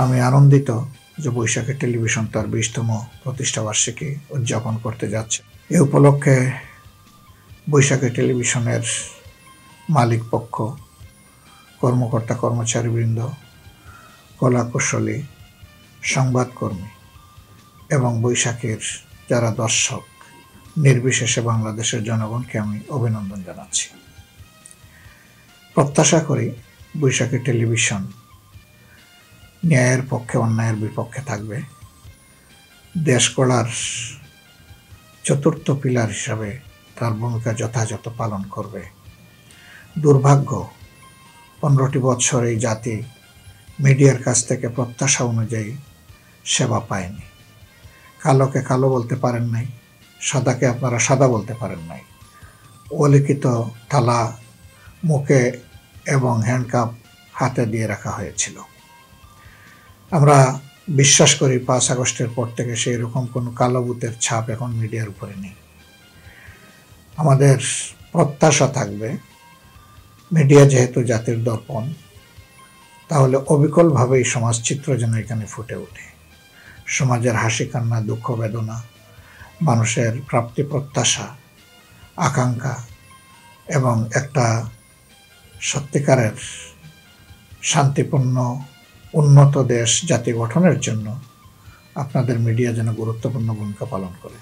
আমি আনন্দিত যে বৈশাখী টেলিভিশন তার 20তম প্রতিষ্ঠাবার্ষিকী উদযাপন করতে যাচ্ছে। এ উপলক্ষে বৈশাখী টেলিভিশনের মালিক পক্ষ, কর্মকর্তা কর্মচারীবৃন্দ, কলাকুশলী, সংবাদকর্মী এবং বৈশাখীর যারা দর্শক নির্বিশেষে বাংলাদেশের জনগণকে আমি অভিনন্দন জানাচ্ছি। প্রত্যাশা করি বৈশাখী টেলিভিশন ন্যায়ের পক্ষে অন্যায়ের বিপক্ষে থাকবে, দেশ গড়ার চতুর্থ পিলার হিসাবে তার ভূমিকা যথাযথ পালন করবে। দুর্ভাগ্য 15টি বৎসর এই জাতি মিডিয়ার কাছ থেকে প্রত্যাশা অনুযায়ী সেবা পায়নি। কালোকে কালো বলতে পারেন নাই, সাদাকে আপনারা সাদা বলতে পারেন নাই। অলিখিত তালা মুখে এবং হ্যান্ডকাপ হাতে দিয়ে রাখা হয়েছিল। আমরা বিশ্বাস করি 5 আগস্টের পর থেকে সেই রকম কোনো কালো ভূতের ছাপ এখন মিডিয়ার উপরে নেই। আমাদের প্রত্যাশা থাকবে মিডিয়া যেহেতু জাতির দর্পণ, তাহলে অবিকলভাবে এই সমাজচিত্র যেন এখানে ফুটে ওঠে। সমাজের হাসি কান্না, দুঃখ বেদনা, মানুষের প্রাপ্তি প্রত্যাশা, আকাঙ্ক্ষা এবং একটা সত্যিকারের শান্তিপূর্ণ উন্নত দেশ জাতি গঠনের জন্য আপনাদের মিডিয়া যেন গুরুত্বপূর্ণ ভূমিকা পালন করে।